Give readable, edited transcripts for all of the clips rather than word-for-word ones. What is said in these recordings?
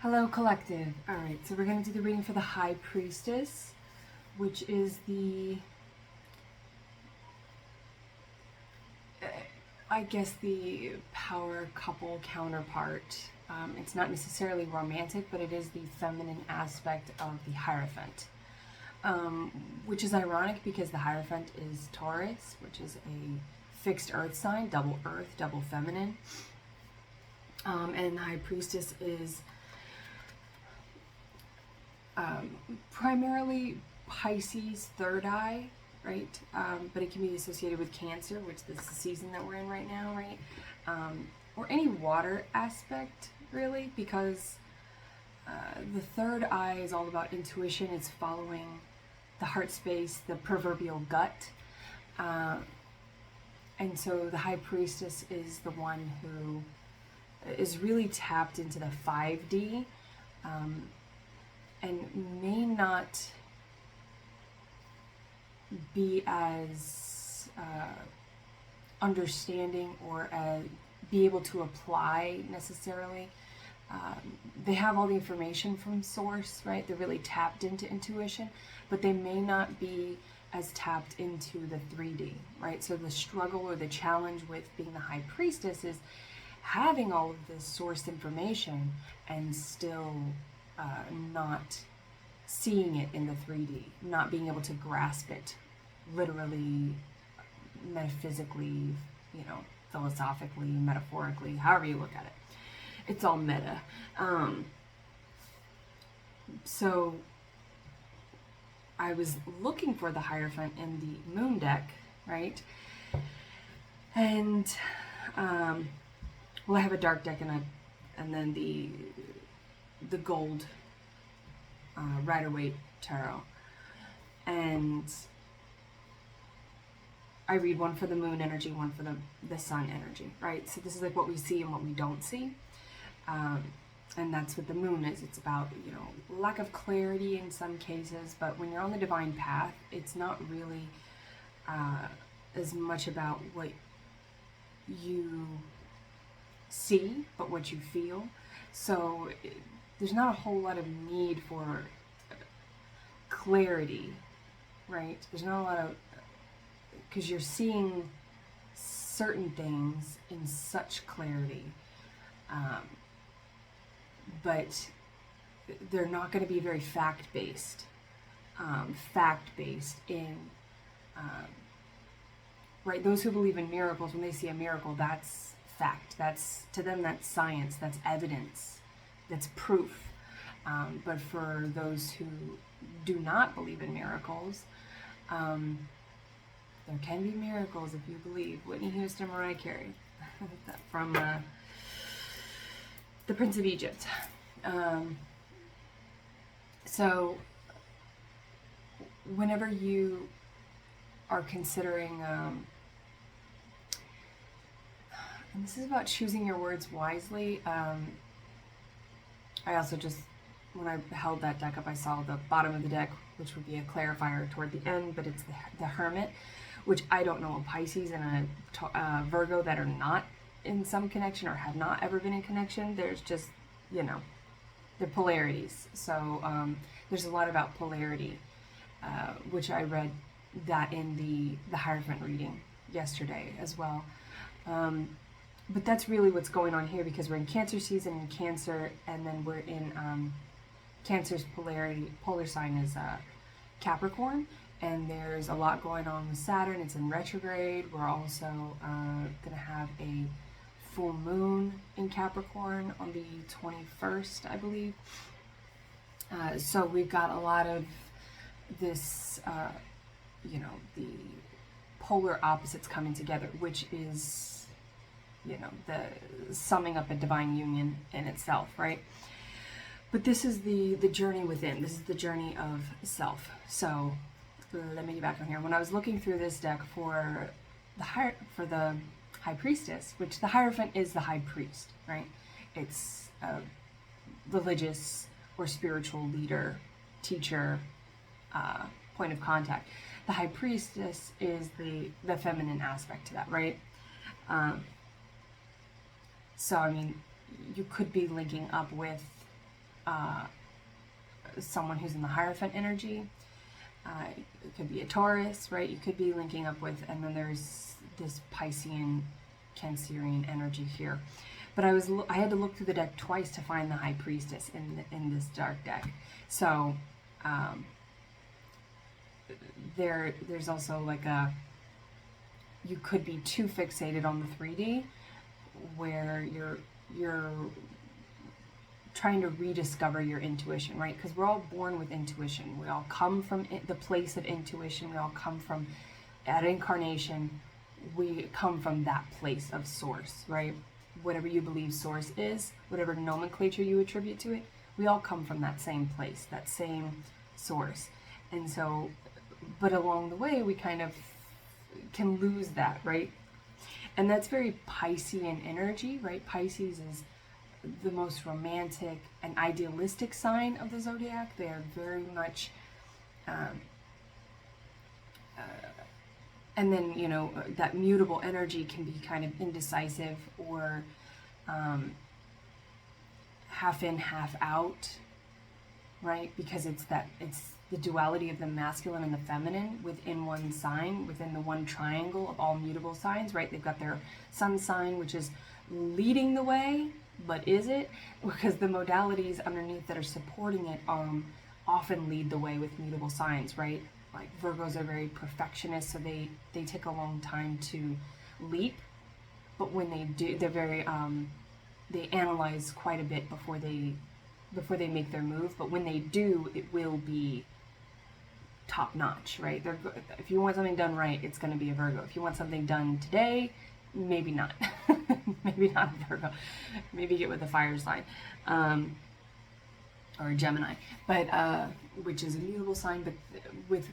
Hello, Collective. All right, so we're going to do the reading for the High Priestess, which is the power couple counterpart. It's not necessarily romantic, but it is the feminine aspect of the Hierophant, which is ironic because the Hierophant is Taurus, which is a fixed earth sign, double earth, double feminine. And the High Priestess is primarily Pisces, third eye, right? But it can be associated with Cancer, which is the season that we're in right now, right? Or any water aspect, really, because the third eye is all about intuition. It's following the heart space, the proverbial gut. And so the High Priestess is the one who is really tapped into the 5D, and may not be as understanding or be able to apply necessarily. They have all the information from source, right? They're really tapped into intuition, but they may not be as tapped into the 3D, right? So the struggle or the challenge with being the High Priestess is having all of this source information and still not seeing it in the 3D, not being able to grasp it literally, metaphysically, philosophically, metaphorically, however you look at it. It's all meta. So I was looking for the Hierophant in the Moon deck, right? And well, I have a dark deck and then the gold Rider-Waite tarot, and I read one for the moon energy, one for the sun energy, right? So this is like what we see and what we don't see, and that's what the moon is. It's about lack of clarity in some cases, but when you're on the divine path, it's not really as much about what you see, but what you feel. So there's not a whole lot of need for clarity, right? There's not a lot of, because you're seeing certain things in such clarity, but they're not going to be very fact-based in, right? Those who believe in miracles, when they see a miracle, that's fact. That's, to them, that's science, that's evidence, that's proof. But for those who do not believe in miracles, there can be miracles if you believe. Whitney Houston, Mariah Carey, from the Prince of Egypt. So whenever you are considering, and this is about choosing your words wisely. I also just, when I held that deck up, I saw the bottom of the deck, which would be a clarifier toward the end, but it's the Hermit, which I don't know a Pisces and a Virgo that are not in some connection or have not ever been in connection. There's just, they're polarities. So there's a lot about polarity, which I read that in the Hierophant reading yesterday as well. But that's really what's going on here, because we're in Cancer season in Cancer, and then we're in Cancer's polar sign is Capricorn, and there's a lot going on with Saturn. It's in retrograde. We're also going to have a full moon in Capricorn on the 21st, I believe. So we've got a lot of this, the polar opposites coming together, which is the summing up a divine union in itself, right? But this is the journey within. This is the journey of self. So let me get back on here. When I was looking through this deck for the High Priestess, which the Hierophant is the High Priest, right? It's a religious or spiritual leader, teacher, point of contact. The High Priestess is the feminine aspect to that, right? So, I mean, you could be linking up with someone who's in the Hierophant energy. It could be a Taurus, right? You could be linking up with, and then there's this Piscean, Cancerian energy here. But I had to look through the deck twice to find the High Priestess in this dark deck. So there's also like you could be too fixated on the 3D, where you're trying to rediscover your intuition, right? Because we're all born with intuition. We all come from the place of intuition. We all come from, at incarnation, we come from that place of source, right? Whatever you believe source is, whatever nomenclature you attribute to it, we all come from that same place, that same source. And so, but along the way, we kind of can lose that, right? And that's very Piscean energy, right? Pisces is the most romantic and idealistic sign of the zodiac. They are very much, and then, you know, that mutable energy can be kind of indecisive or half in, half out, right? Because it's the duality of the masculine and the feminine within one sign, within the one triangle of all mutable signs, right? They've got their sun sign, which is leading the way, but is it? Because the modalities underneath that are supporting it often lead the way with mutable signs, right? Like Virgos are very perfectionist, so they take a long time to leap, but when they do, they're very they analyze quite a bit before they make their move. But when they do, it will be top notch, right? If you want something done right, it's going to be a Virgo. If you want something done today, maybe not. Maybe not a Virgo. Maybe get with a fire sign, or a Gemini, but which is a mutable sign. But with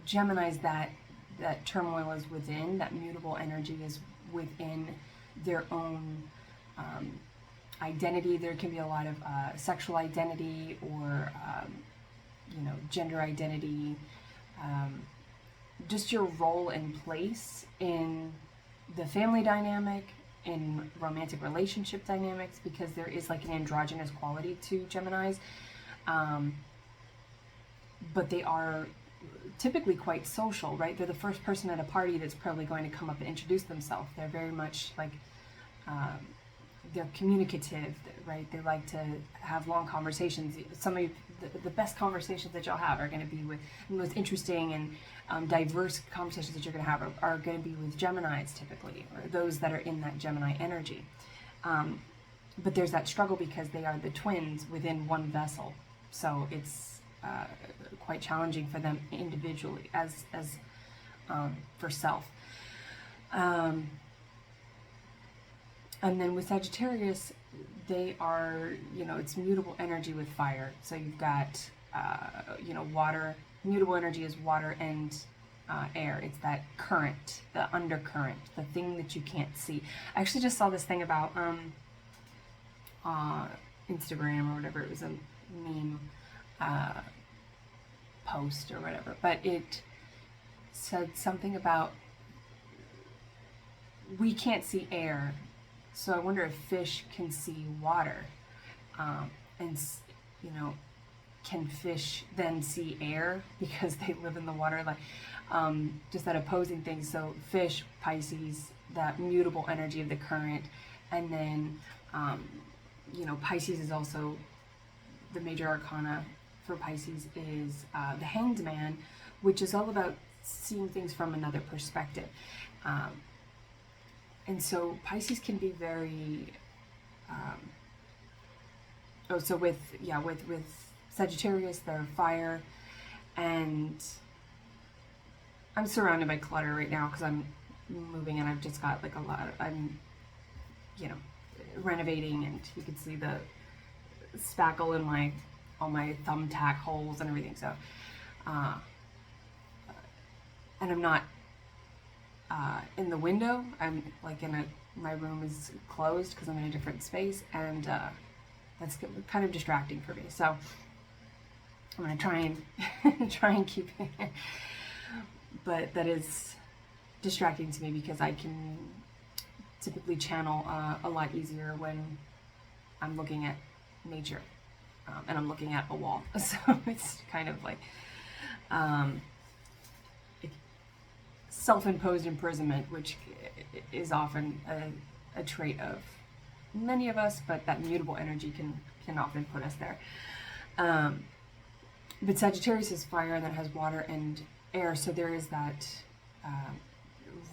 Geminis, that turmoil is within, that mutable energy is within their own identity. There can be a lot of sexual identity or gender identity, just your role and place in the family dynamic, in romantic relationship dynamics, because there is like an androgynous quality to Geminis, but they are typically quite social, right? They're the first person at a party that's probably going to come up and introduce themselves. They're very much like they're communicative, right? They like to have long conversations. Some of the best conversations that y'all have are going to be with the most interesting and diverse conversations that you're going to have are going to be with Geminis typically, or those that are in that Gemini energy. But there's that struggle because they are the twins within one vessel, so it's quite challenging for them individually as for self. And then with Sagittarius, they are, it's mutable energy with fire. So you've got, water. Mutable energy is water and air. It's that current, the undercurrent, the thing that you can't see. I actually just saw this thing about Instagram or whatever. It was a meme post or whatever. But it said something about we can't see air. So I wonder if fish can see water, and can fish then see air because they live in the water? Like, just that opposing thing. So fish, Pisces, that mutable energy of the current, and then Pisces is also the major arcana for Pisces is the Hanged Man, which is all about seeing things from another perspective. And so Pisces can be very, with Sagittarius, they're fire, and I'm surrounded by clutter right now because I'm moving and I've just got like a lot, I'm, renovating, and you can see the spackle in all my thumbtack holes and everything, so, and I'm not, in the window. I'm like my room is closed because I'm in a different space, and that's kind of distracting for me. So I'm gonna try and keep it, but that is distracting to me because I can typically channel a lot easier when I'm looking at nature. and I'm looking at a wall. So it's kind of like self-imposed imprisonment, which is often a trait of many of us, but that mutable energy can often put us there. But Sagittarius is fire, and then has water and air, so there is that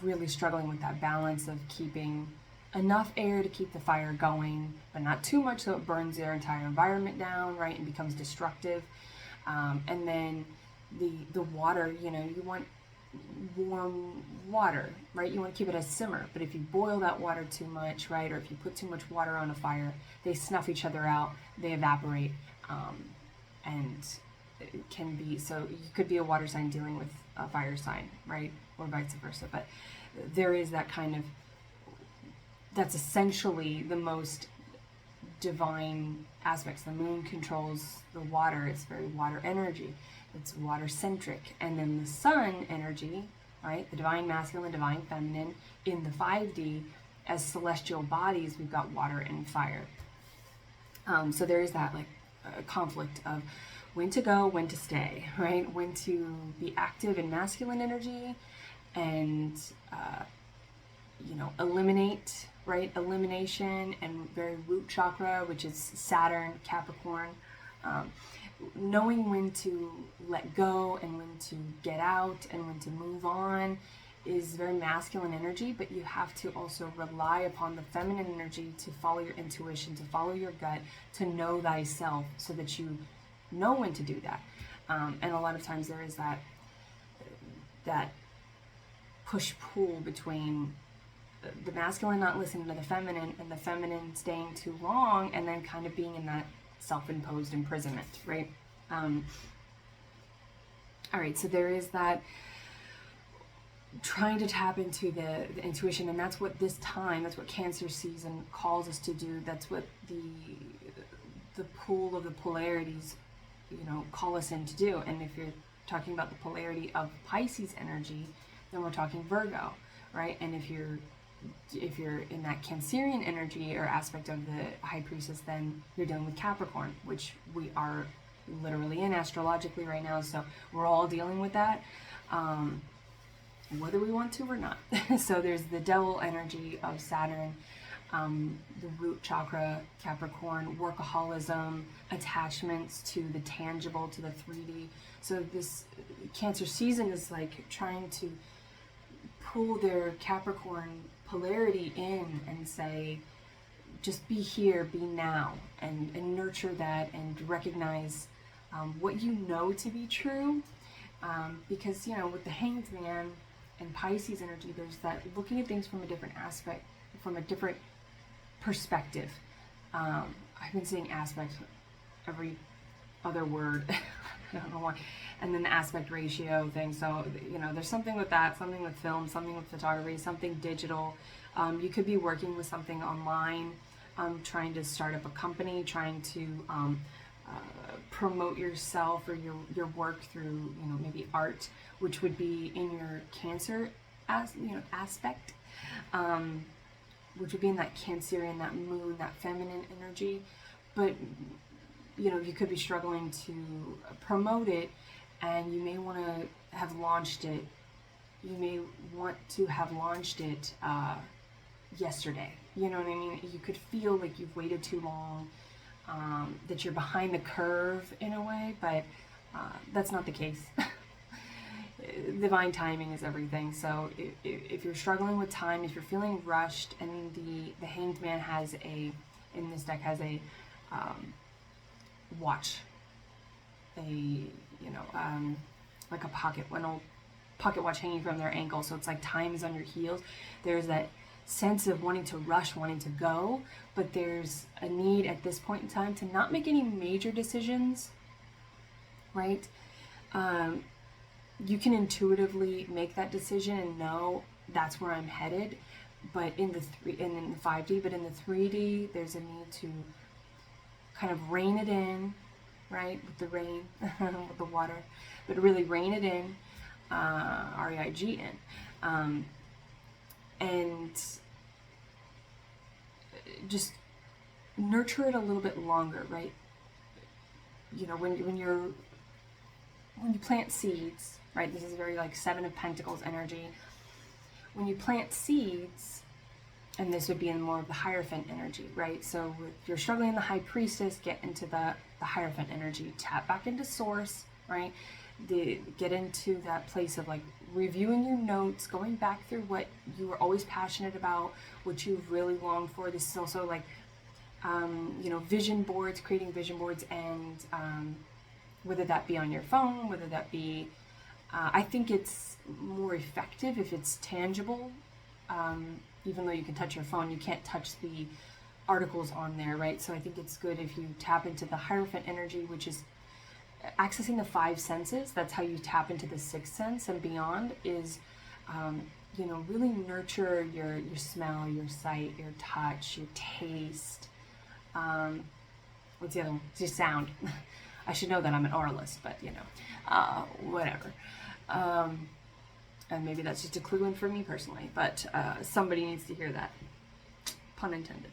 really struggling with that balance of keeping enough air to keep the fire going, but not too much so it burns their entire environment down, right, and becomes destructive. And then the water, you know, you want warm water, right? You want to keep it as simmer, but if you boil that water too much, right, or if you put too much water on a fire, they snuff each other out, they evaporate, and it can be, so you could be a water sign dealing with a fire sign, right, or vice versa. But there is that kind of, that's essentially the most divine aspects. The moon controls the water, it's very water energy, it's water centric. And then the sun energy, right, the divine masculine, divine feminine, in the 5D as celestial bodies, we've got water and fire. So there is that like conflict of when to go, when to stay, right, when to be active in masculine energy and you know, eliminate, right, elimination, and very root chakra, which is Saturn, Capricorn, knowing when to let go and when to get out and when to move on is very masculine energy, but you have to also rely upon the feminine energy to follow your intuition, to follow your gut, to know thyself, so that you know when to do that. And a lot of times there is that push-pull between the masculine not listening to the feminine and the feminine staying too long, and then kind of being in that self-imposed imprisonment, right? All right, so there is that trying to tap into the intuition, and that's what this time, that's what Cancer season calls us to do. That's what the pool of the polarities, you know, call us in to do. And if you're talking about the polarity of Pisces energy, then we're talking Virgo, right? And if you're in that Cancerian energy or aspect of the High Priestess, then you're dealing with Capricorn, which we are literally in astrologically right now. So we're all dealing with that, whether we want to or not. So there's the devil energy of Saturn, the root chakra, Capricorn, workaholism, attachments to the tangible, to the 3D. So this Cancer season is like trying to pull their Capricorn polarity in and say, just be here, be now, and nurture that, and recognize what you know to be true. Because, you know, with the Hanged Man and Pisces energy, there's that looking at things from a different aspect, from a different perspective. I've been saying aspect every other word. I don't know why. And then the aspect ratio thing. So, you know, there's something with that, something with film, something with photography, something digital. You could be working with something online, trying to start up a company, trying to promote yourself or your work through, you know, maybe art, which would be in your Cancer aspect, which would be in that Cancerian, that moon, that feminine energy. But, you know, you could be struggling to promote it, and you may want to have launched it. You may want to have launched it yesterday. You know what I mean? You could feel like you've waited too long, that you're behind the curve in a way, but that's not the case. Divine timing is everything. So if you're struggling with time, if you're feeling rushed, and the Hanged Man has in this deck has a watch, like a an old pocket watch hanging from their ankle. So it's like time is on your heels. There's that sense of wanting to rush, wanting to go, but there's a need at this point in time to not make any major decisions, right? You can intuitively make that decision and know that's where I'm headed, but in the 5D, but in the 3D, there's a need to kind of rein it in, right? With the rain, with the water, but really rein it in, REIGN, and just nurture it a little bit longer, right? you know, when you plant seeds, right? This is very like Seven of Pentacles energy. When you plant seeds, and this would be in more of the Hierophant energy, right? So if you're struggling in the High Priestess, get into the Hierophant energy, tap back into Source, right? Get into that place of like reviewing your notes, going back through what you were always passionate about, what you've really longed for. This is also like, you know, vision boards, creating vision boards, and whether that be on your phone, whether that be, I think it's more effective if it's tangible. Even though you can touch your phone, you can't touch the articles on there, right? So I think it's good if you tap into the Hierophant energy, which is accessing the five senses. That's how you tap into the sixth sense and beyond, is, you know, really nurture your smell, your sight, your touch, your taste. What's the other one? It's your sound. I should know that I'm an auralist, but you know, whatever. And maybe that's just a clue in for me personally, but somebody needs to hear that. Pun intended.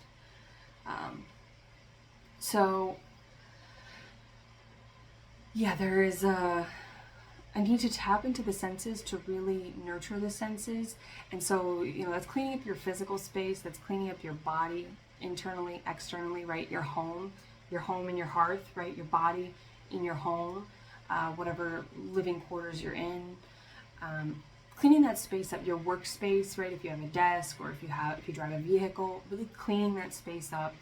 So, yeah, there is I need to tap into the senses to really nurture the senses. And so, you know, that's cleaning up your physical space, that's cleaning up your body internally, externally, right? Your home and your hearth, right? Your body in your home, whatever living quarters you're in. Cleaning that space up, your workspace, right? If you have a desk, or if you drive a vehicle, really cleaning that space up,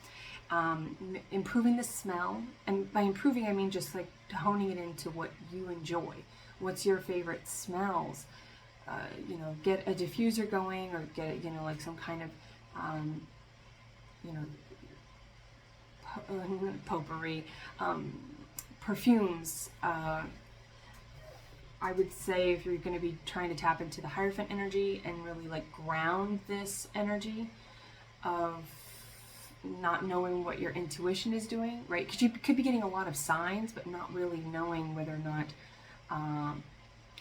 improving the smell. And by improving, I mean just like honing it into what you enjoy. What's your favorite smells? You know, get a diffuser going, or get, you know, like some kind of, you know, potpourri, perfumes. I would say if you're going to be trying to tap into the Hierophant energy and really like ground this energy of not knowing what your intuition is doing, right? Because you could be getting a lot of signs, but not really knowing whether or not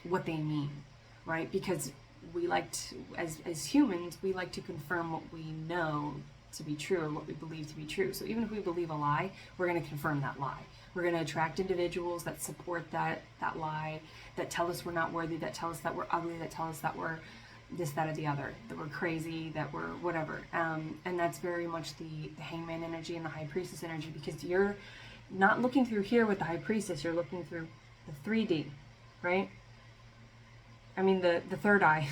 what they mean, right? Because we like to, as humans, we like to confirm what we know to be true, or what we believe to be true. So even if we believe a lie, we're going to confirm that lie. We're going to attract individuals that support that lie, that tell us we're not worthy, that tell us that we're ugly, that tell us that we're this, that, or the other, that we're crazy, that we're whatever. And that's very much the Hangman energy and the High Priestess energy, because you're not looking through here with the High Priestess, you're looking through the 3D, right? I mean, the third eye.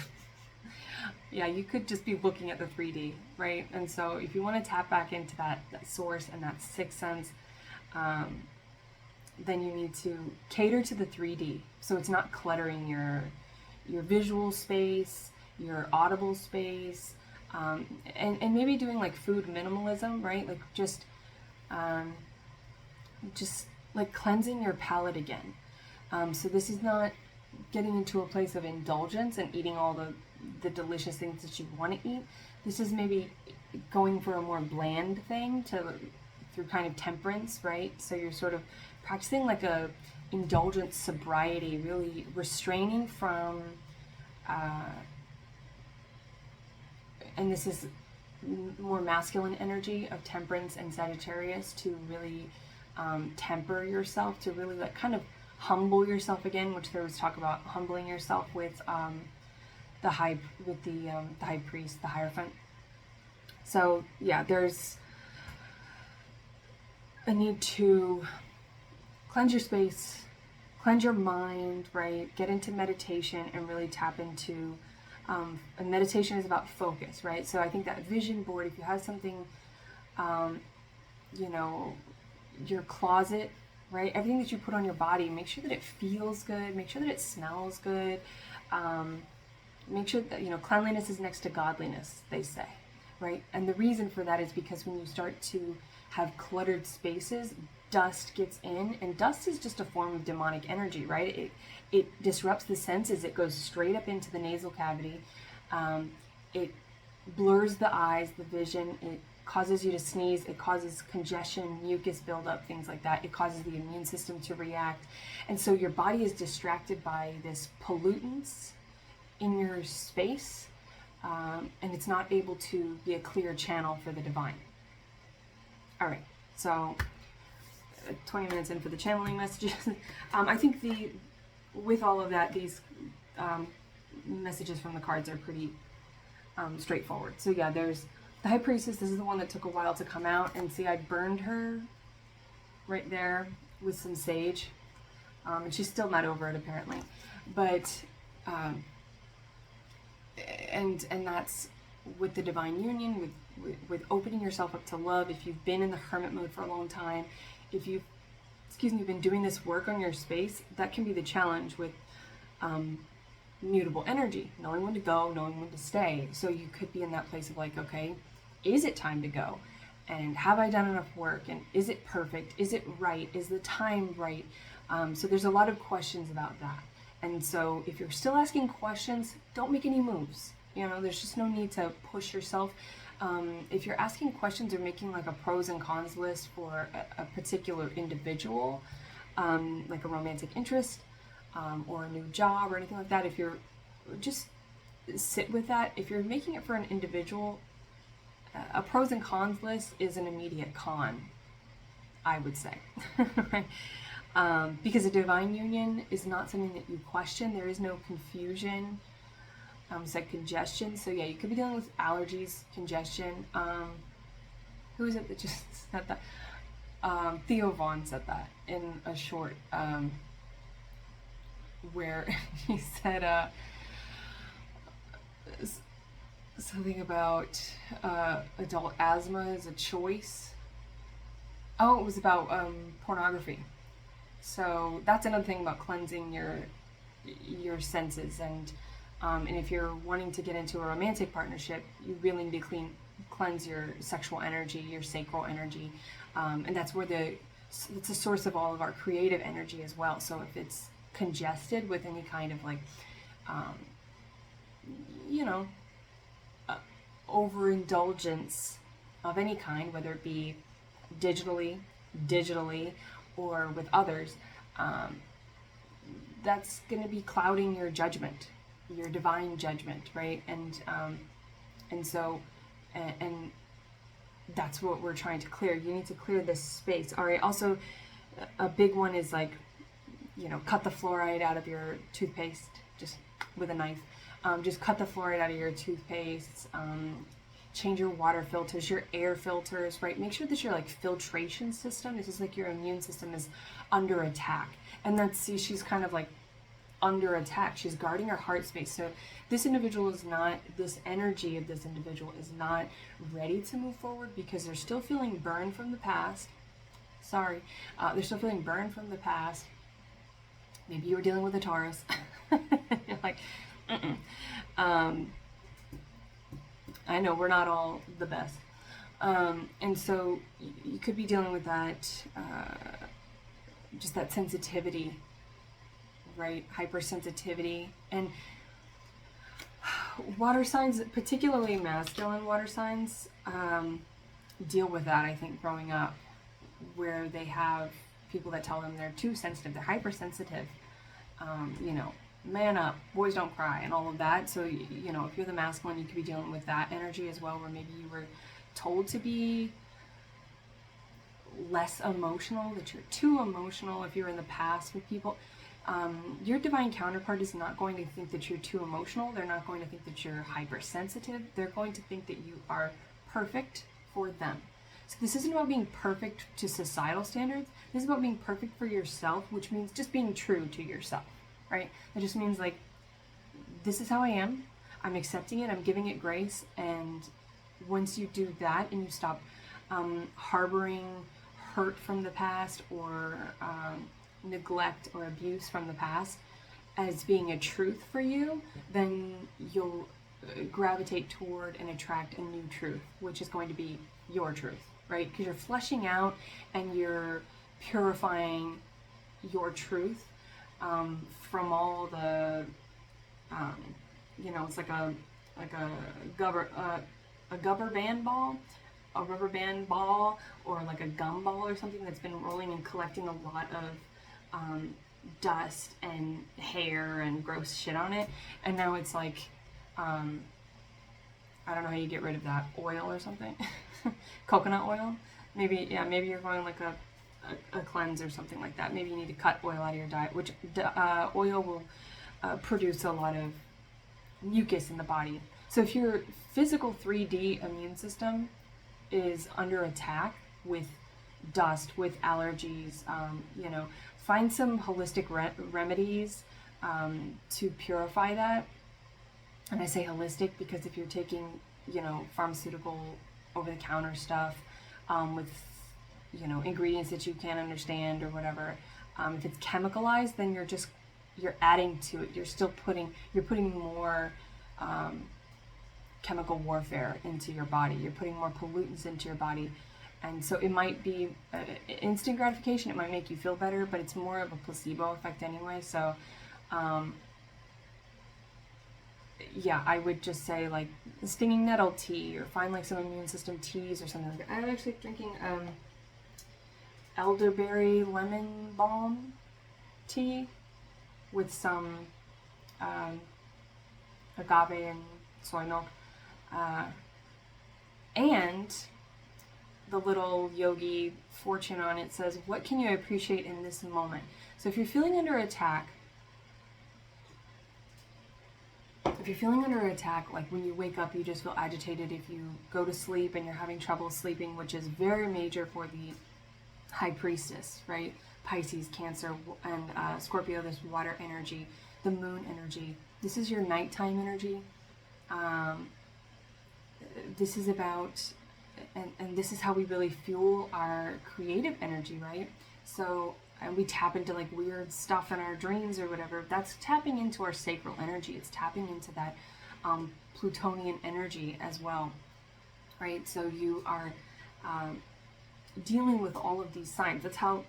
Yeah, you could just be looking at the 3D, right? And so if you want to tap back into that source and that sixth sense, then you need to cater to the 3D. So it's not cluttering your visual space, your audible space, and maybe doing like food minimalism, right? Like just like cleansing your palate again. So this is not getting into a place of indulgence and eating all the delicious things that you want to eat. This is maybe going for a more bland thing through kind of temperance, right? So you're sort of practicing like a indulgent sobriety, really restraining from, and this is more masculine energy of temperance and Sagittarius, to really temper yourself, to really like kind of humble yourself again, which there was talk about humbling yourself with the high priest, the Hierophant. So yeah, there's a need to cleanse your space, cleanse your mind, right? Get into meditation and really tap into, and meditation is about focus, right? So I think that vision board, if you have something, you know, your closet, right? Everything that you put on your body, make sure that it feels good, make sure that it smells good, make sure that, you know, cleanliness is next to godliness, they say, right? And the reason for that is because when you start to have cluttered spaces, dust gets in, and dust is just a form of demonic energy, right? It disrupts the senses. It goes straight up into the nasal cavity. It blurs the eyes, the vision. It causes you to sneeze. It causes congestion, mucus buildup, things like that. It causes the immune system to react. And so your body is distracted by this pollutants in your space, and it's not able to be a clear channel for the divine. All right, so 20 minutes in for the channeling messages. I think with all of that, these messages from the cards are pretty straightforward. So yeah, there's the High Priestess. This is the one that took a while to come out, and see, I burned her right there with some sage, and she's still not over it apparently, but and that's with the divine union, with opening yourself up to love. If you've been in the hermit mode for a long time, if you've been doing this work on your space, that can be the challenge with mutable energy, knowing when to go, knowing when to stay. So you could be in that place of like, okay, is it time to go? And have I done enough work? And is it perfect? Is it right? Is the time right? So there's a lot of questions about that. And so if you're still asking questions, don't make any moves. You know, there's just no need to push yourself. If you're asking questions or making like a pros and cons list for a particular individual, like a romantic interest, or a new job or anything like that, if you're just sit with that. If you're making it for an individual, a pros and cons list is an immediate con, I would say. Right? Because a divine union is not something that you question. There is no confusion. It's like congestion. So yeah, you could be dealing with allergies, congestion. Who is it that just said that? Theo Vaughn said that in a short, where he said something about adult asthma is a choice. Oh, it was about pornography. So that's another thing about cleansing your senses, and if you're wanting to get into a romantic partnership, you really need to cleanse your sexual energy, your sacral energy, and that's where it's a source of all of our creative energy as well. So if it's congested with any kind of like, overindulgence of any kind, whether it be digitally, or with others, that's going to be clouding your judgment, your divine judgment, right? And so that's what we're trying to clear. You need to clear this space. All right. Also, a big one is like, cut the fluoride out of your toothpaste, just with a knife. Just cut the fluoride out of your toothpaste. Change your water filters, your air filters, right? Make sure that your like filtration system, this is like your immune system, is under attack. And she's kind of like under attack. She's guarding her heart space. So this energy of this individual is not ready to move forward because they're still feeling burned from the past. Sorry. They're still feeling burned from the past. Maybe you were dealing with a Taurus. You're like, I know we're not all the best. And so you could be dealing with that, just that sensitivity, right? Hypersensitivity. And water signs, particularly masculine water signs, deal with that, I think, growing up, where they have people that tell them they're too sensitive, they're hypersensitive, man up, boys don't cry, and all of that. So, if you're the masculine, you could be dealing with that energy as well, where maybe you were told to be less emotional, that you're too emotional. If you're in the past with people, your divine counterpart is not going to think that you're too emotional. They're not going to think that you're hypersensitive. They're going to think that you are perfect for them. So this isn't about being perfect to societal standards. This is about being perfect for yourself, which means just being true to yourself. Right? It just means like, this is how I am. I'm accepting it. I'm giving it grace. And once you do that and you stop harboring hurt from the past or neglect or abuse from the past as being a truth for you, then you'll gravitate toward and attract a new truth, which is going to be your truth, right? Because you're fleshing out and you're purifying your truth from all the, it's like a rubber band ball, or like a gum ball or something that's been rolling and collecting a lot of dust and hair and gross shit on it, and now it's like, I don't know how you get rid of that, oil or something, coconut oil, maybe you're going like a cleanse or something like that. Maybe you need to cut oil out of your diet, which oil will produce a lot of mucus in the body. So if your physical 3D immune system is under attack with dust, with allergies, find some holistic remedies to purify that. And I say holistic because if you're taking, pharmaceutical over-the-counter stuff with, ingredients that you can't understand or whatever, if it's chemicalized, then you're adding to it. You're putting more chemical warfare into your body. You're putting more pollutants into your body. And so it might be instant gratification. It might make you feel better, but it's more of a placebo effect anyway. So, I would just say like stinging nettle tea, or find like some immune system teas or something like that. I'm actually drinking elderberry lemon balm tea with some agave and soy milk. And the little yogi fortune on it says, what can you appreciate in this moment? So if you're feeling under attack, like when you wake up, you just feel agitated. If you go to sleep and you're having trouble sleeping, which is very major for the high priestess, right? Pisces, Cancer, and Scorpio, this water energy, the moon energy. This is your nighttime energy. This is about, and this is how we really fuel our creative energy, right? So, and we tap into like weird stuff in our dreams or whatever. That's tapping into our sacral energy. It's tapping into that Plutonian energy as well, right? So you are dealing with all of these signs. That's how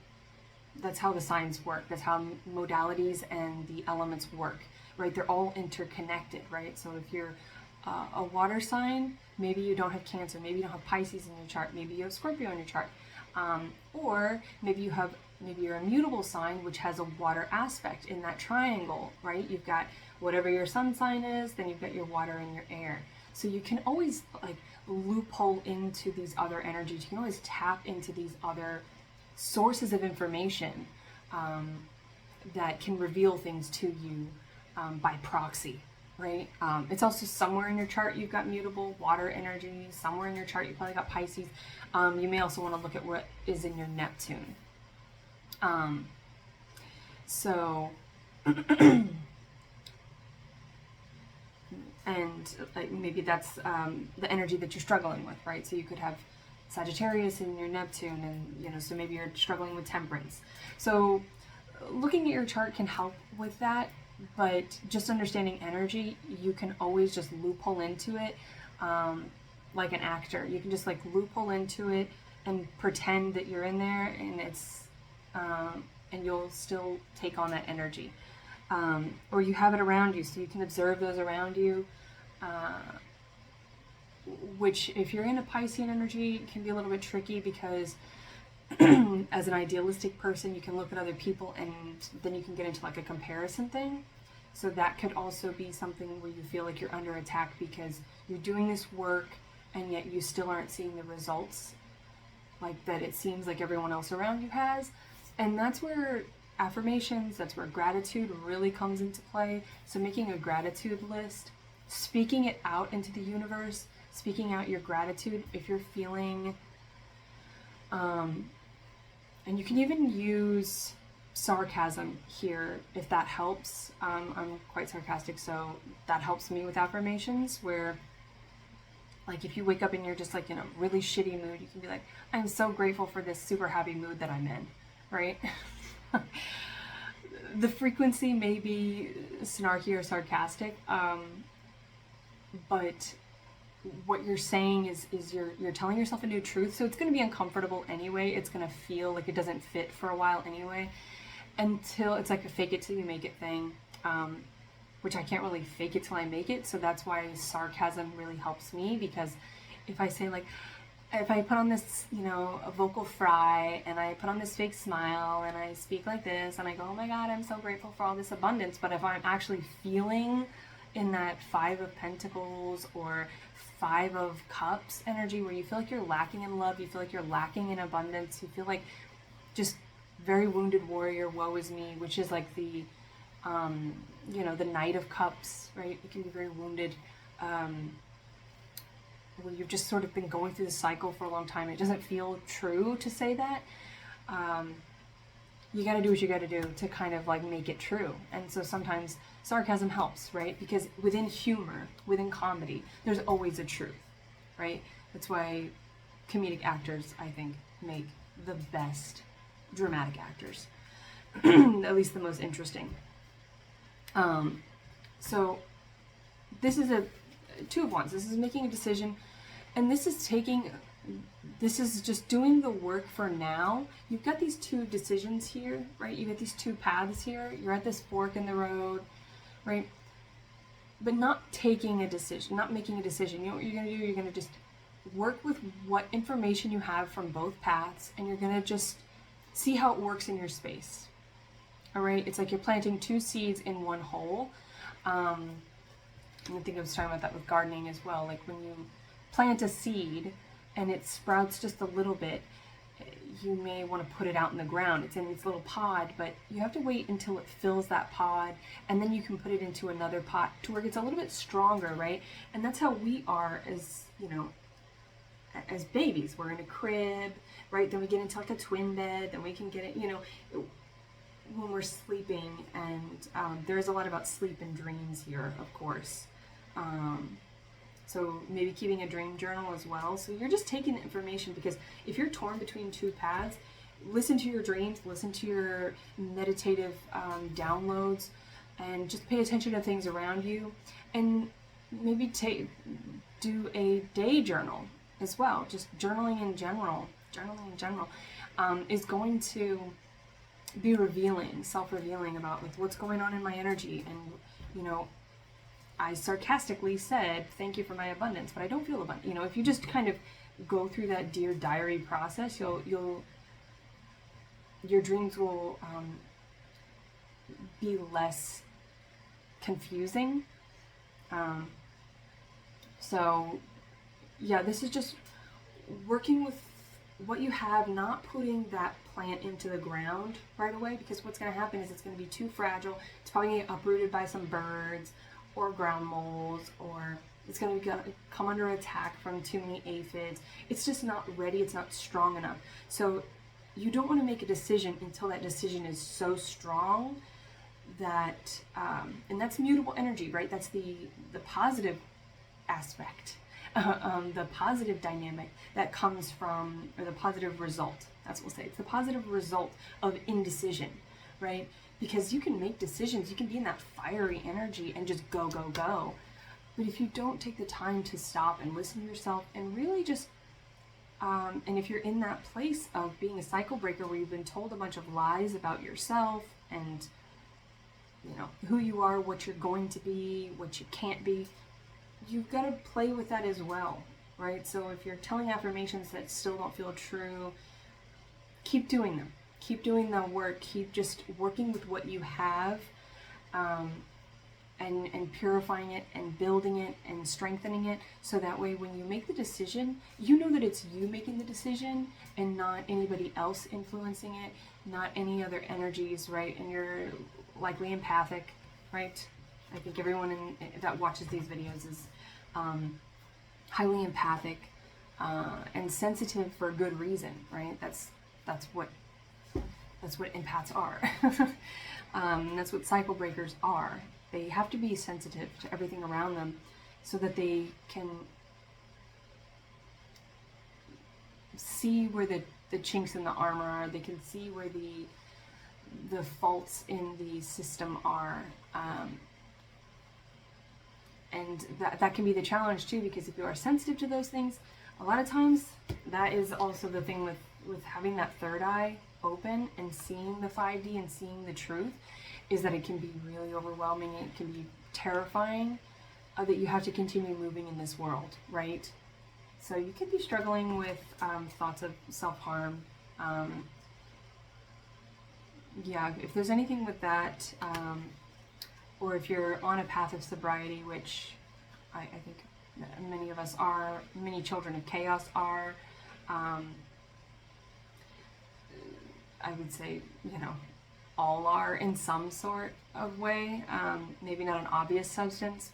the signs work. That's how modalities and the elements work, right? They're all interconnected, right? So if you're a water sign, maybe you don't have Cancer, maybe you don't have Pisces in your chart, maybe you have Scorpio in your chart, or maybe you're a mutable sign, which has a water aspect in that triangle, right? You've got whatever your sun sign is, then you've got your water and your air. So you can always like loophole into these other energies. You can always tap into these other sources of information that can reveal things to you by proxy, right? It's also somewhere in your chart you've got mutable water energy. Somewhere in your chart you probably got Pisces. You may also want to look at what is in your Neptune. So, and like maybe that's the energy that you're struggling with, right? So you could have Sagittarius in your Neptune, and so maybe you're struggling with temperance. So looking at your chart can help with that, but just understanding energy, you can always just loophole into it like an actor. You can just like loophole into it and pretend that you're in there, and it's and you'll still take on that energy. Or you have it around you, so you can observe those around you, which if you're in a Piscean energy can be a little bit tricky because as an idealistic person, you can look at other people and then you can get into like a comparison thing. So that could also be something where you feel like you're under attack because you're doing this work and yet you still aren't seeing the results like that it seems like everyone else around you has. And that's where affirmations, that's where gratitude really comes into play. So making a gratitude list, speaking it out into the universe, speaking out your gratitude if you're feeling, and you can even use sarcasm here if that helps. I'm quite sarcastic, so that helps me with affirmations, where like if you wake up and you're just like in a really shitty mood, you can be like, I'm so grateful for this super happy mood that I'm in, right? The frequency may be snarky or sarcastic, but what you're saying is you're telling yourself a new truth, so it's going to be uncomfortable anyway. It's going to feel like it doesn't fit for a while anyway, until it's like a fake it till you make it thing, which I can't really fake it till I make it. So that's why sarcasm really helps me, because if I say like, if I put on this, a vocal fry, and I put on this fake smile, and I speak like this, and I go, oh my God, I'm so grateful for all this abundance. But if I'm actually feeling in that 5 of Pentacles or 5 of Cups energy, where you feel like you're lacking in love, you feel like you're lacking in abundance, you feel like just very wounded warrior, woe is me, which is like the, you know, the Knight of Cups, right? It can be very wounded, where you've just sort of been going through the cycle for a long time. It doesn't feel true to say that. You got to do what you got to do to kind of like make it true. And so sometimes sarcasm helps, right? Because within humor, within comedy, there's always a truth, right? That's why comedic actors, I think, make the best dramatic actors, at least the most interesting. So this is a two of wands. This is making a decision, and this is just doing the work for now. You've got these two decisions here, right? You got these two paths here. You're at this fork in the road, right? But not taking a decision, not making a decision. You know what you're gonna do? You're gonna just work with what information you have from both paths, and you're gonna just see how it works in your space. All right? It's like you're planting two seeds in one hole. I think I was talking about that with gardening as well. Like when you plant a seed and it sprouts just a little bit, you may want to put it out in the ground. It's in its little pod, but you have to wait until it fills that pod, and then you can put it into another pot to where it gets a little bit stronger, right? And that's how we are as, you know, as babies. We're in a crib, right? Then we get into like a twin bed, then we can get it, you know, when we're sleeping. And there's a lot about sleep and dreams here, of course. So maybe keeping a dream journal as well. So you're just taking the information, because if you're torn between two paths, listen to your dreams, listen to your meditative downloads, and just pay attention to things around you. And maybe do a day journal as well. Just journaling in general is going to be revealing, self-revealing about like what's going on in my energy. And, you know, I sarcastically said, thank you for my abundance, but I don't feel abundant. You know, if you just kind of go through that Dear Diary process, your dreams will be less confusing. So yeah, this is just working with what you have, not putting that plant into the ground right away, because what's going to happen is it's going to be too fragile. It's probably going to get uprooted by some birds or ground moles, or it's going to come under attack from too many aphids. It's just not ready. It's not strong enough. So you don't want to make a decision until that decision is so strong that, and that's mutable energy, right? That's the positive aspect, the positive dynamic that comes from, or the positive result. That's what we'll say. It's the positive result of indecision, right? Because you can make decisions, you can be in that fiery energy and just go, go, go. But if you don't take the time to stop and listen to yourself and really just, and if you're in that place of being a cycle breaker where you've been told a bunch of lies about yourself and, you know, who you are, what you're going to be, what you can't be, you've got to play with that as well, right? So if you're telling affirmations that still don't feel true, keep doing them. Keep doing the work. Keep just working with what you have, and purifying it and building it and strengthening it, so that way when you make the decision, you know that it's you making the decision and not anybody else influencing it, not any other energies, right? And you're likely empathic, right? I think everyone that watches these videos is highly empathic and sensitive for good reason, right? That's what empaths are. That's what cycle breakers are. They have to be sensitive to everything around them so that they can see where the chinks in the armor are. They can see where the faults in the system are. And that can be the challenge too, because if you are sensitive to those things, a lot of times that is also the thing with having that third eye open and seeing the 5D and seeing the truth, is that it can be really overwhelming. It can be terrifying that you have to continue moving in this world, right? So you could be struggling with thoughts of self-harm. Yeah, if there's anything with that, or if you're on a path of sobriety, which I think many of us are, many children of chaos are, I would say, all are in some sort of way. Maybe not an obvious substance,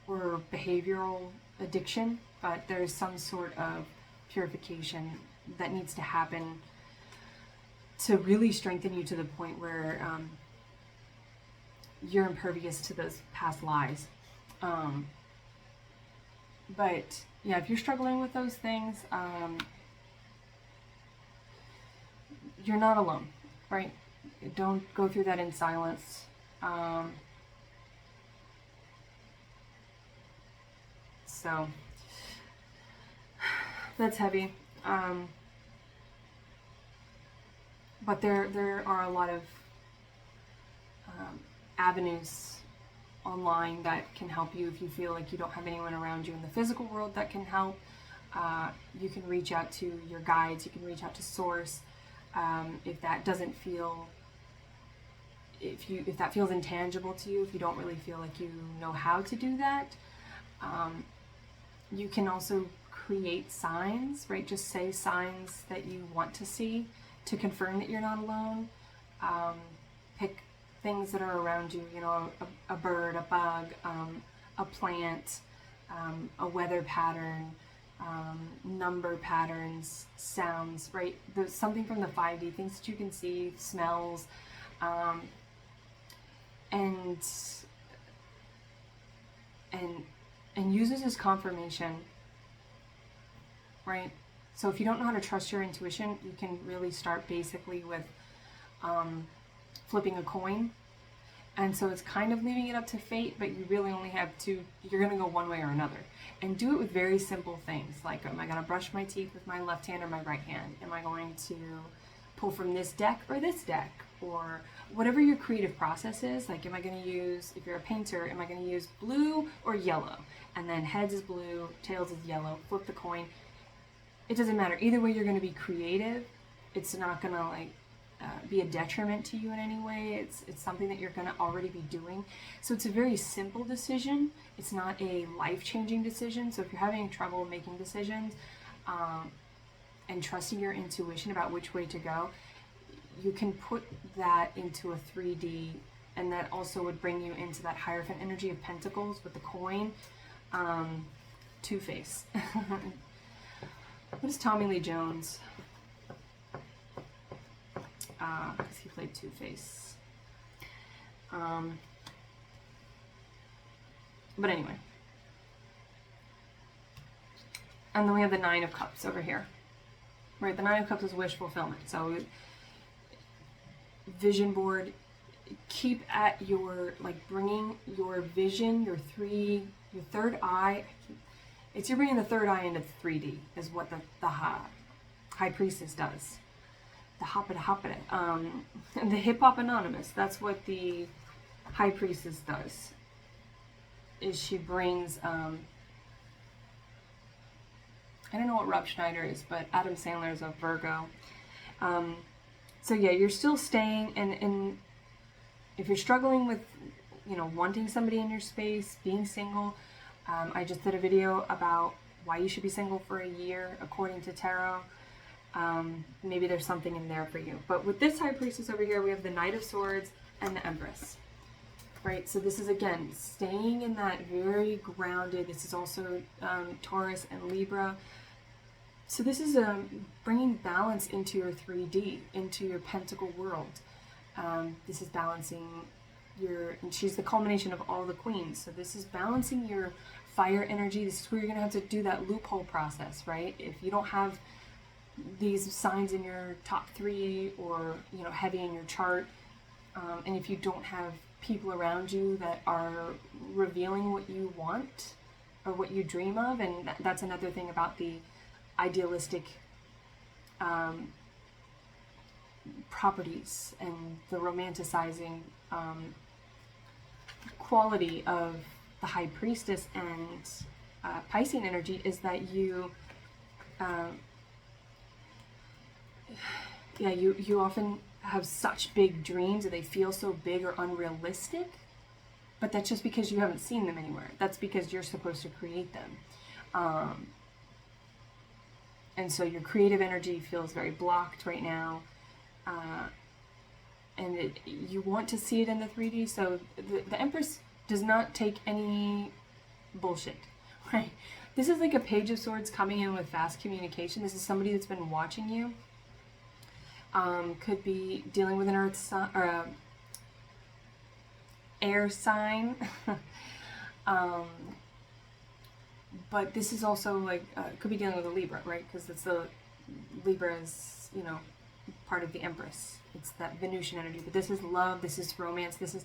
or behavioral addiction, but there's some sort of purification that needs to happen to really strengthen you to the point where you're impervious to those past lies. But yeah, if you're struggling with those things, you're not alone, right? Don't go through that in silence. So that's heavy. But there are a lot of avenues online that can help you if you feel like you don't have anyone around you in the physical world that can help. You can reach out to your guides. You can reach out to Source. If that doesn't feel, if that feels intangible to you, if you don't really feel like you know how to do that, you can also create signs, right? Just say signs that you want to see to confirm that you're not alone. Pick things that are around you, a bird, a bug, a plant, a weather pattern, number patterns, sounds, right? There's something from the 5D, things that you can see, smells, and use this as confirmation, right? So if you don't know how to trust your intuition, you can really start basically with flipping a coin. And so it's kind of leaving it up to fate, but you really only have you're going to go one way or another. And do it with very simple things, like, am I going to brush my teeth with my left hand or my right hand? Am I going to pull from this deck or this deck? Or whatever your creative process is, like, am I going to use, if you're a painter, am I going to use blue or yellow? And then heads is blue, tails is yellow, flip the coin. It doesn't matter. Either way, you're going to be creative. It's not going to be a detriment to you in any way. It's something that you're going to already be doing. So it's a very simple decision. It's not a life-changing decision. So if you're having trouble making decisions and trusting your intuition about which way to go, you can put that into a 3D, and that also would bring you into that Hierophant energy of Pentacles with the coin. Two-Face. What is Tommy Lee Jones? Because he played Two-Face. But anyway. And then we have the Nine of Cups over here. Right, the Nine of Cups is wish fulfillment. So, vision board, keep at your, bringing your vision, your third eye. You're bringing the third eye into 3D, is what the High Priestess does. The Hoppity. The Hip Hop Anonymous, that's what the High Priestess does. Is she brings, I don't know what Rob Schneider is, but Adam Sandler is a Virgo. So yeah, you're still staying, and if you're struggling with, wanting somebody in your space, being single, I just did a video about why you should be single for a year, according to tarot. Maybe there's something in there for you. But with this High Priestess over here, we have the Knight of Swords and the Empress. Right, so this is, again, staying in that very grounded. This is also Taurus and Libra. So this is bringing balance into your 3D, into your pentacle world. This is balancing and she's the culmination of all the queens. So this is balancing your fire energy. This is where you're going to have to do that loophole process, right? If you don't have these signs in your top 3 or, heavy in your chart, and if you don't have people around you that are revealing what you want or what you dream of, and that's another thing about the idealistic properties and the romanticizing quality of the High Priestess and Piscean energy is that you often have such big dreams, and they feel so big or unrealistic, but that's just because you haven't seen them anywhere. That's because you're supposed to create them. And so your creative energy feels very blocked right now. And you want to see it in the 3D. So the Empress does not take any bullshit, right? This is like a Page of Swords coming in with fast communication. This is somebody that's been watching you. Could be dealing with an earth sign or a air sign. But this is also like, could be dealing with a Libra, right? Because it's the Libra is, you know, part of the Empress. It's that Venusian energy. But this is love, this is romance, this is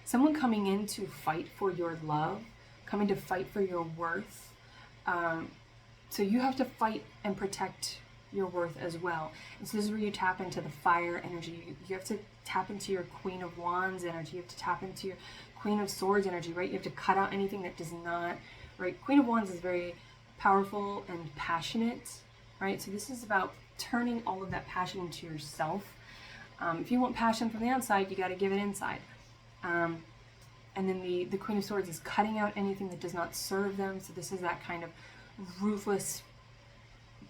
someone coming in to fight for your love, coming to fight for your worth. So you have to fight and protect your worth as well. And so this is where you tap into the fire energy. You have to tap into your Queen of Wands energy. You have to tap into your Queen of Swords energy, right? You have to cut out anything that does not, right? Queen of Wands is very powerful and passionate, right? So this is about turning all of that passion into yourself. If you want passion from the outside, you got to give it inside. And then the Queen of Swords is cutting out anything that does not serve them. So this is that kind of ruthless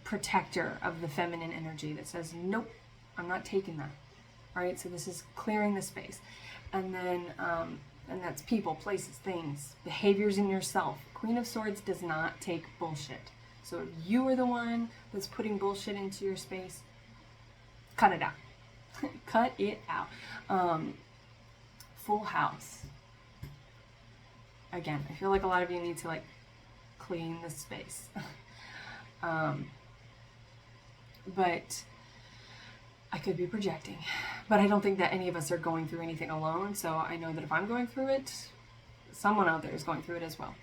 protector of the feminine energy that says, nope, I'm not taking that, right? So this is clearing the space. And then, and that's people, places, things, behaviors in yourself. Queen of Swords does not take bullshit. So if you are the one that's putting bullshit into your space, cut it out. Cut it out. Full House. Again, I feel like a lot of you need to like clean the space. But I could be projecting. But I don't think that any of us are going through anything alone. So I know that if I'm going through it, someone out there is going through it as well.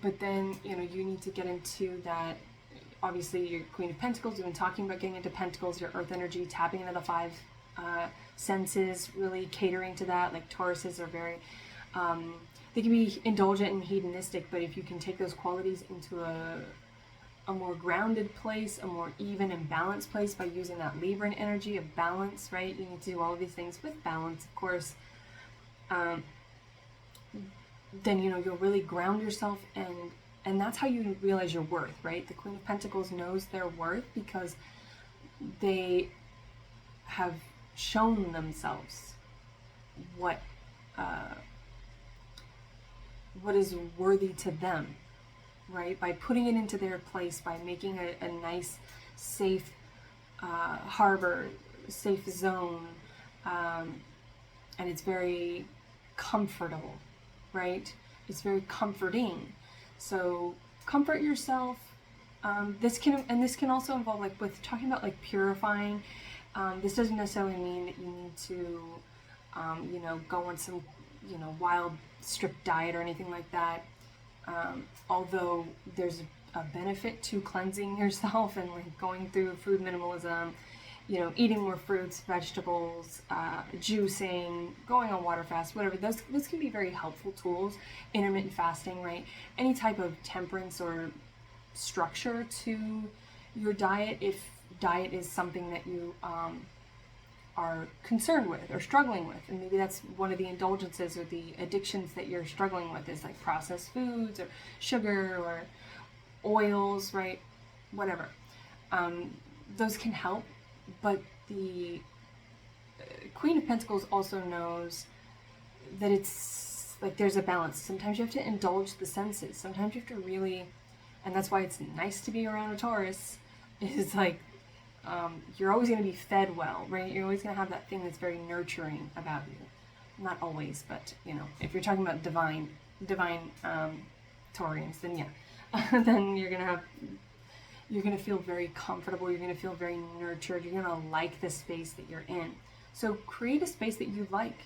But then, you know, you need to get into that. Obviously, your Queen of Pentacles, we've been talking about getting into Pentacles, your earth energy, tapping into the 5 senses, really catering to that. Like Tauruses are very, they can be indulgent and hedonistic, but if you can take those qualities into a more grounded place, a more even and balanced place by using that Libran energy of balance, right? You need to do all of these things with balance, of course. Then, you know, you'll really ground yourself, and that's how you realize your worth, right? The Queen of Pentacles knows their worth because they have shown themselves what is worthy to them, right? By putting it into their place, by making a nice, safe harbor, safe zone, and it's very comfortable, right? It's very comforting. So comfort yourself. This can also involve, like with talking about like purifying. This doesn't necessarily mean that you need to, you know, go on some, you know, wild strict diet or anything like that. Although there's a benefit to cleansing yourself and like going through food minimalism, you know, eating more fruits, vegetables, juicing, going on water fast, whatever. Those can be very helpful tools. Intermittent fasting, right? Any type of temperance or structure to your diet, if diet is something that you are concerned with or struggling with, and maybe that's one of the indulgences or the addictions that you're struggling with, is like processed foods or sugar or oils, right? Whatever. Those can help, but the Queen of Pentacles also knows that it's like there's a balance. Sometimes you have to indulge the senses. Sometimes you have to really, and that's why it's nice to be around a Taurus, is like you're always going to be fed well, right? You're always going to have that thing that's very nurturing about you. Not always, but you know, if you're talking about divine Taurians, then yeah, then you're going to feel very comfortable. You're going to feel very nurtured. You're going to like the space that you're in. So create a space that you like,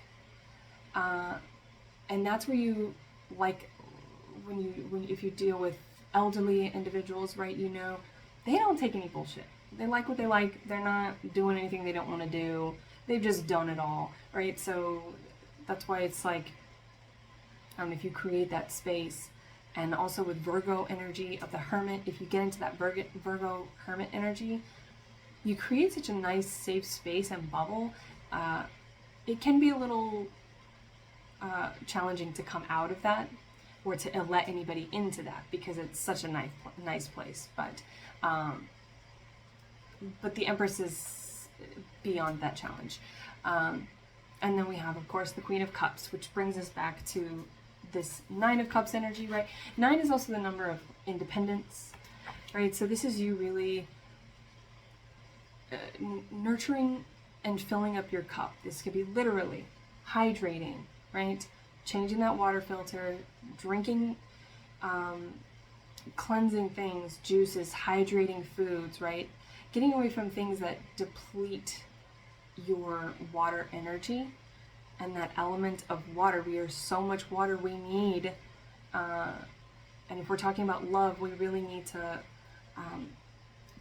and that's where you like if you deal with elderly individuals, right? You know, they don't take any bullshit. They like what they like. They're not doing anything they don't want to do. They've just done it all, right? So that's why it's like, if you create that space, and also with Virgo energy of the Hermit, if you get into that Virgo Hermit energy, you create such a nice, safe space and bubble. It can be a little challenging to come out of that, or to let anybody into that, because it's such a nice place. But but the Empress is beyond that challenge. And then we have, of course, the Queen of Cups, which brings us back to this Nine of Cups energy, right? 9 is also the number of independence, right? So this is you really nurturing and filling up your cup. This could be literally hydrating, right? Changing that water filter, drinking, cleansing things, juices, hydrating foods, right? Getting away from things that deplete your water energy and that element of water. We are so much water, we need, and if we're talking about love, we really need to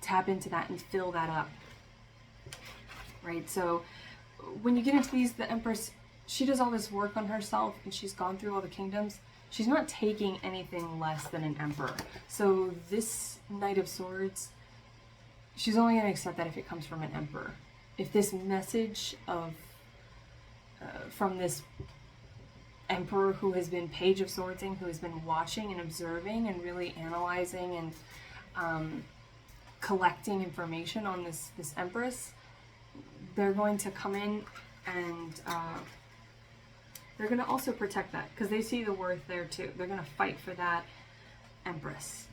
tap into that and fill that up, right? So when you get into these, the Empress, she does all this work on herself, and she's gone through all the kingdoms. She's not taking anything less than an emperor. So this Knight of Swords, she's only going to accept that if it comes from an emperor. If this message of from this emperor who has been Page of Swordsing, who has been watching and observing and really analyzing and collecting information on this Empress, they're going to come in and they're going to also protect that, because they see the worth there too. They're going to fight for that Empress.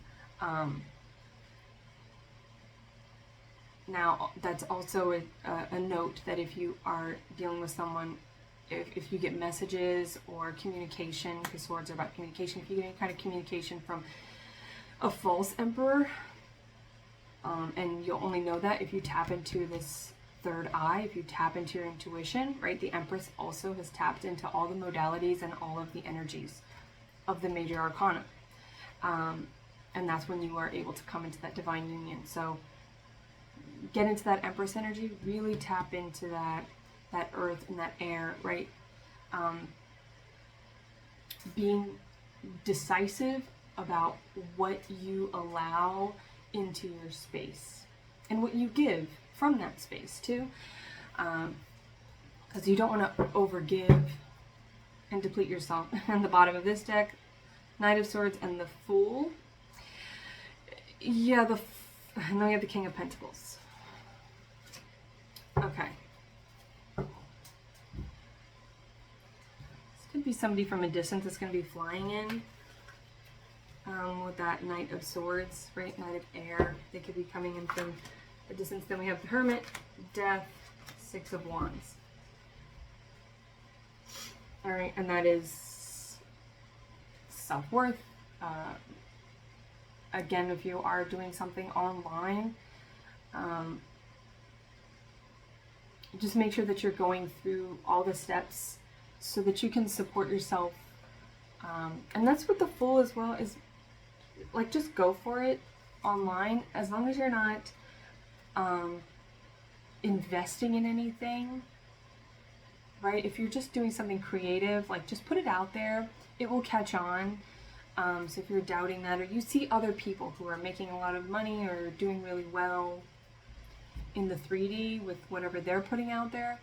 Now, that's also a note that if you are dealing with someone, if you get messages or communication, because swords are about communication, if you get any kind of communication from a false emperor, and you'll only know that if you tap into this third eye, if you tap into your intuition, right? The Empress also has tapped into all the modalities and all of the energies of the major arcana. And that's when you are able to come into that divine union. So get into that Empress energy, really tap into that earth and that air, right? Being decisive about what you allow into your space and what you give from that space too, because you don't want to overgive and deplete yourself. And the bottom of this deck, Knight of Swords and the Fool. Yeah, and then we have the King of Pentacles. Okay. This could be somebody from a distance that's going to be flying in with that Knight of Swords, right? Knight of Air. They could be coming in from a distance. Then we have the Hermit, Death, Six of Wands. All right, and that is self-worth. Again, if you are doing something online, just make sure that you're going through all the steps so that you can support yourself. And that's what the Fool as well is, like, just go for it online, as long as you're not investing in anything, right? If you're just doing something creative, like, just put it out there, it will catch on. So if you're doubting that, or you see other people who are making a lot of money or doing really well in the 3D with whatever they're putting out there,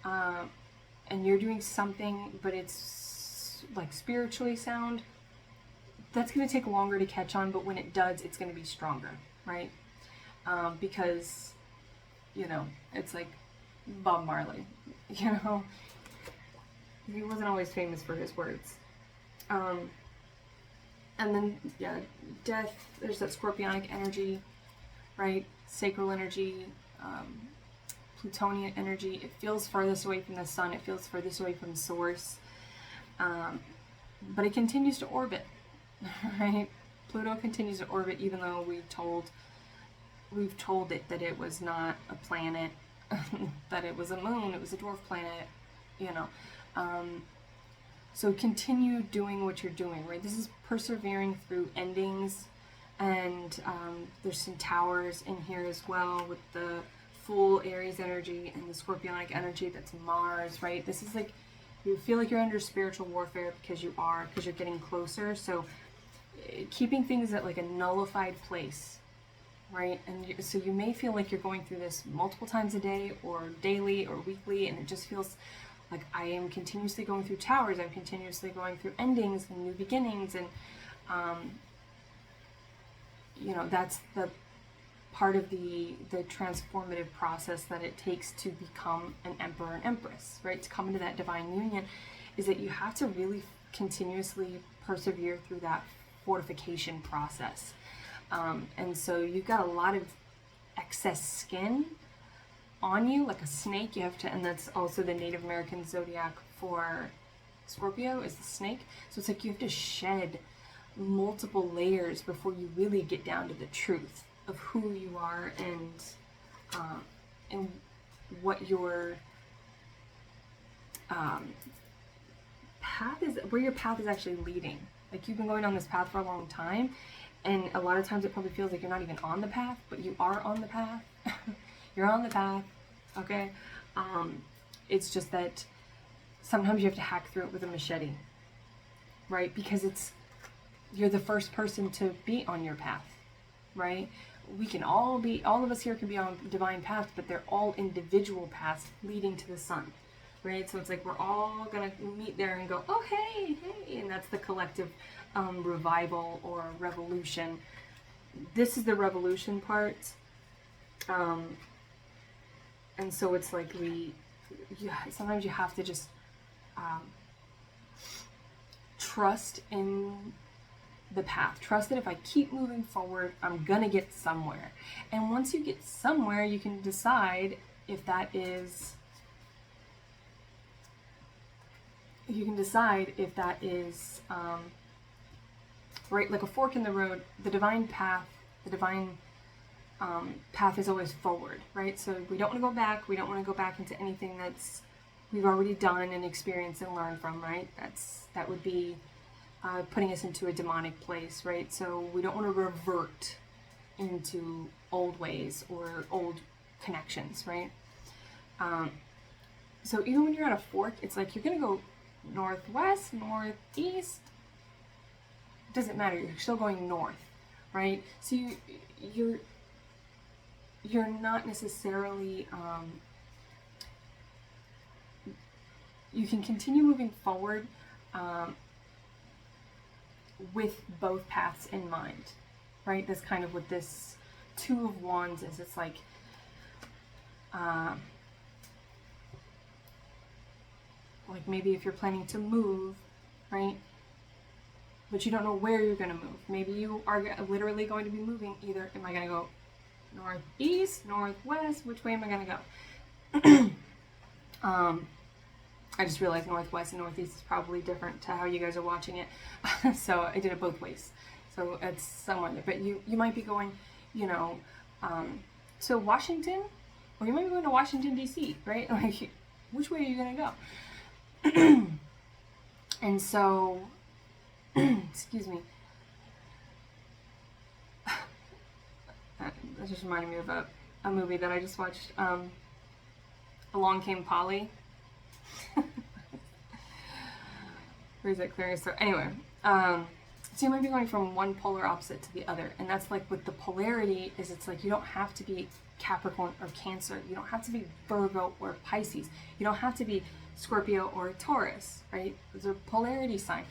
and you're doing something but it's like spiritually sound, that's going to take longer to catch on, but when it does, it's going to be stronger, right? Because, you know, it's like Bob Marley, you know, he wasn't always famous for his words. And then, yeah, Death, there's that scorpionic energy, right? Sacral energy, Plutonian energy. It feels farthest away from the sun. It feels furthest away from source. But it continues to orbit, right? Pluto continues to orbit, even though we've told it that it was not a planet, that it was a moon, it was a dwarf planet, you know. So continue doing what you're doing, right? This is persevering through endings, and there's some towers in here as well with the Fool Aries energy and the scorpionic energy, that's Mars, right? This is like, you feel like you're under spiritual warfare because you're getting closer. So keeping things at like a nullified place, right? And so you may feel like you're going through this multiple times a day or daily or weekly, and it just feels like I am continuously going through towers, I'm continuously going through endings and new beginnings, and you know, that's part of the transformative process that it takes to become an emperor and empress, right? To come into that divine union, is that you have to really continuously persevere through that fortification process. And so you've got a lot of excess skin on you, like a snake. You have to, and that's also the Native American zodiac for Scorpio, is the snake. So it's like you have to shed multiple layers before you really get down to the truth of who you are, and what your path is, where your path is actually leading. Like, you've been going on this path for a long time, and a lot of times it probably feels like you're not even on the path, but you are on the path. You're on the path, okay? It's just that sometimes you have to hack through it with a machete, right? Because you're the first person to be on your path, right? We can all of us here can be on divine paths, but they're all individual paths leading to the sun, right? So it's like we're all gonna meet there and go, oh, hey, and that's the collective revival or revolution. This is the revolution part. And so it's like sometimes you have to just trust in the path. Trust that if I keep moving forward, I'm gonna get somewhere. And once you get somewhere, you can decide if that is right, like a fork in the road. The divine path is always forward, right? So we don't want to go back. We don't want to go back into anything that's we've already done and experienced and learned from, right? That would be putting us into a demonic place, right? So we don't want to revert into old ways or old connections, right? So even when you're at a fork, it's like you're going to go northwest, northeast. It doesn't matter. You're still going north, right? So you're not necessarily, you can continue moving forward with both paths in mind, right? That's kind of what this Two of Wands is. It's like, maybe if you're planning to move, right? But you don't know where you're going to move. Maybe you are literally going to be moving either, am I going to go northeast, northwest, which way am I going to go? I just realized northwest and northeast is probably different to how you guys are watching it. So I did it both ways. So it's somewhere there. But you might be going, so Washington, or you might be going to Washington, D.C., right? Like, which way are you going to go? And so, excuse me. That just reminded me of a movie that I just watched. Along Came Polly. Where is that clearing? So anyway, so you might be going from one polar opposite to the other, and that's like with the polarity is it's like you don't have to be Capricorn or Cancer, you don't have to be Virgo or Pisces, you don't have to be Scorpio or Taurus, right? Those are polarity signs.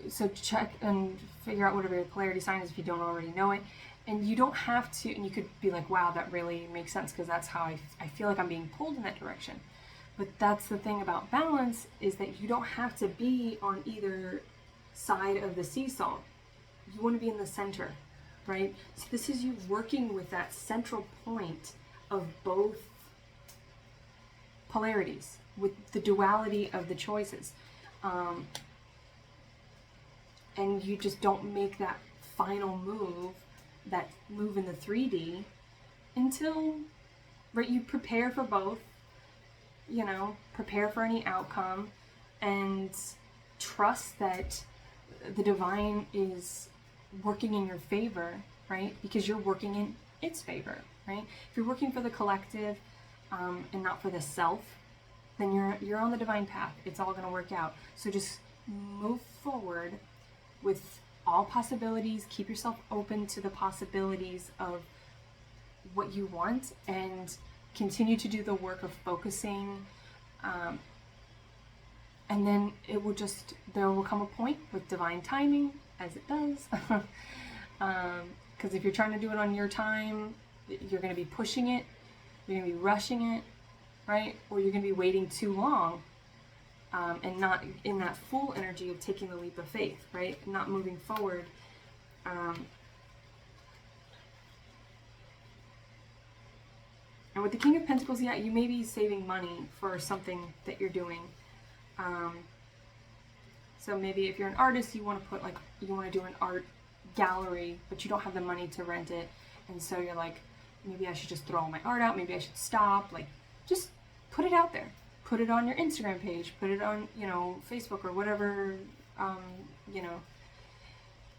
So check and figure out whatever your polarity sign is if you don't already know it. And you don't have to, and you could be like, wow, that really makes sense because that's how I feel like I'm being pulled in that direction. But that's the thing about balance, is that you don't have to be on either side of the seesaw. You want to be in the center, right? So this is you working with that central point of both polarities, with the duality of the choices. And you just don't make that final move, that move in the 3D, until, right, you prepare for both. Prepare for any outcome and trust that the divine is working in your favor, right? Because you're working in its favor, right? If you're working for the collective and not for the self, then you're on the divine path. It's all going to work out. So just move forward with all possibilities. Keep yourself open to the possibilities of what you want, and continue to do the work of focusing, and then there will come a point with divine timing, as it does, because if you're trying to do it on your time, you're going to be pushing it, you're going to be rushing it, right? Or you're going to be waiting too long and not in that full energy of taking the leap of faith, right? Not moving forward. And with the King of Pentacles, yeah, you may be saving money for something that you're doing. So maybe if you're an artist, you want to do an art gallery, but you don't have the money to rent it. And so you're like, maybe I should just throw all my art out. Maybe I should stop. Like, just put it out there. Put it on your Instagram page. Put it on, Facebook or whatever,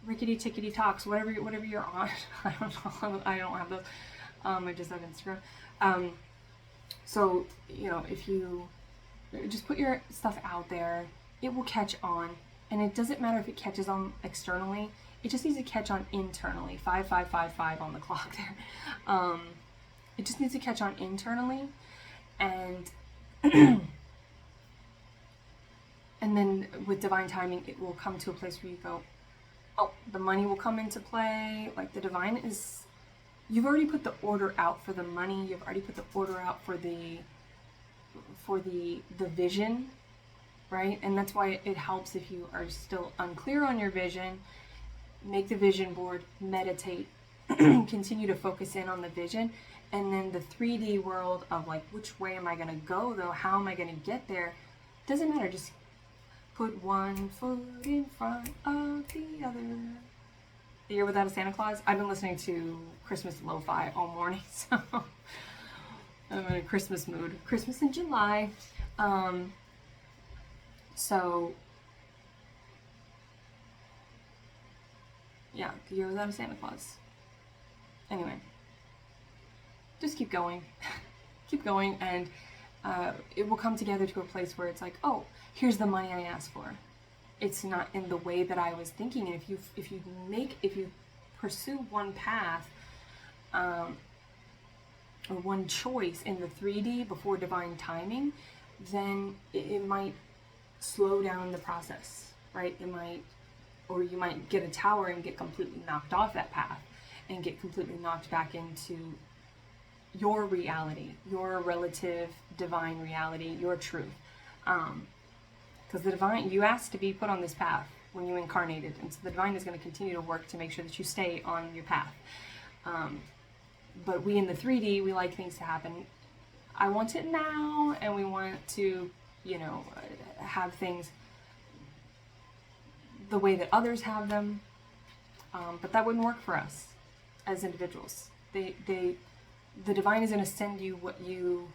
Rickety Tickety Talks, whatever you're on. I don't know. I don't have those. I just have Instagram. So, if you just put your stuff out there, it will catch on. And it doesn't matter if it catches on externally. It just needs to catch on internally. 5555 on the clock there. It just needs to catch on internally. And and then with divine timing, it will come to a place where you go, oh, the money will come into play. Like, the divine is, you've already put the order out for the money. You've already put the order out for the vision, right? And that's why it helps if you are still unclear on your vision. Make the vision board, meditate, continue to focus in on the vision. And then the 3D world of like, which way am I going to go though? How am I going to get there? Doesn't matter. Just put one foot in front of the other. The Year Without a Santa Claus. I've been listening to Christmas lo-fi all morning, so I'm in a Christmas mood. Christmas in July. So yeah, The Year Without a Santa Claus. Anyway, just keep going. Keep going, and it will come together to a place where it's like, oh, here's the money I asked for. It's not in the way that I was thinking. And if you pursue one path or one choice in the 3D before divine timing, then it might slow down the process, right? Or you might get a tower and get completely knocked off that path and get completely knocked back into your reality, your relative divine reality, your truth. Because the divine, you asked to be put on this path when you incarnated, and so the divine is going to continue to work to make sure that you stay on your path. But we in the 3D, we like things to happen. I want it now, and we want to, have things the way that others have them. But that wouldn't work for us as individuals. The divine is going to send you what you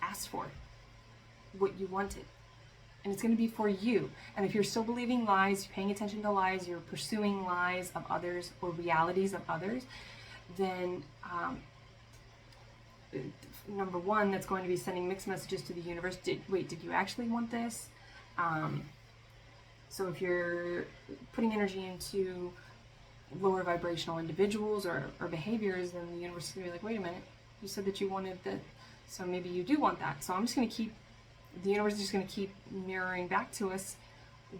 asked for, what you wanted. And it's going to be for you. And if you're still believing lies, you're paying attention to lies, you're pursuing lies of others or realities of others, then number one, that's going to be sending mixed messages to the universe. Did you actually want this? So if you're putting energy into lower vibrational individuals or behaviors, then the universe is going to be like, wait a minute, you said that you wanted that, so maybe you do want that. So I'm just going to keep, the universe is just going to keep mirroring back to us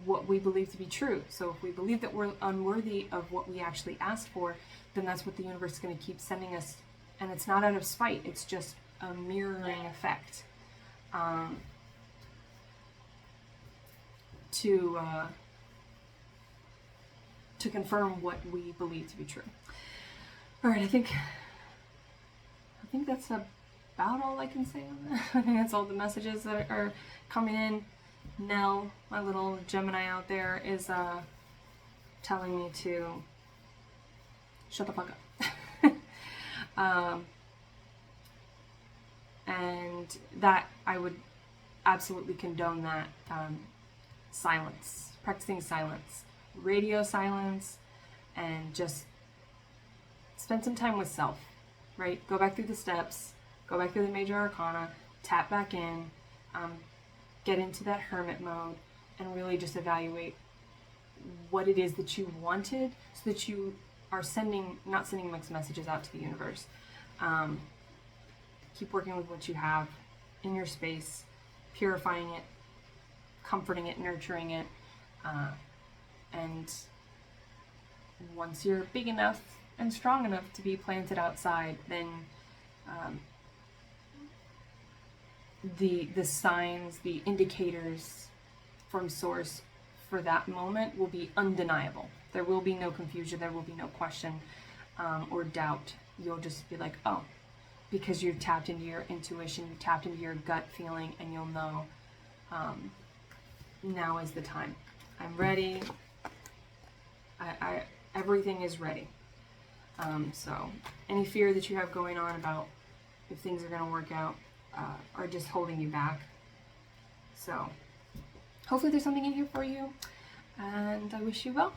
what we believe to be true. So if we believe that we're unworthy of what we actually asked for, then that's what the universe is going to keep sending us. And it's not out of spite, it's just a mirroring effect to confirm what we believe to be true. All right, I think that's about all I can say on that. I think that's all the messages that are coming in. Nell, my little Gemini out there, is telling me to shut the fuck up. And that, I would absolutely condone that. Silence, practicing silence, radio silence, and just spend some time with self, right? Go back through the steps, go back through the major arcana, tap back in, get into that hermit mode, and really just evaluate what it is that you wanted, so that you are not sending mixed messages out to the universe. Keep working with what you have in your space, purifying it, comforting it, nurturing it, and once you're big enough and strong enough to be planted outside, then the signs, the indicators from source for that moment will be undeniable. There will be no confusion, there will be no question or doubt. You'll just be like, oh, because you've tapped into your intuition, you've tapped into your gut feeling, and you'll know now is the time. I'm ready. Everything is ready. So any fear that you have going on about if things are going to work out are just holding you back. So hopefully there's something in here for you, and I wish you well.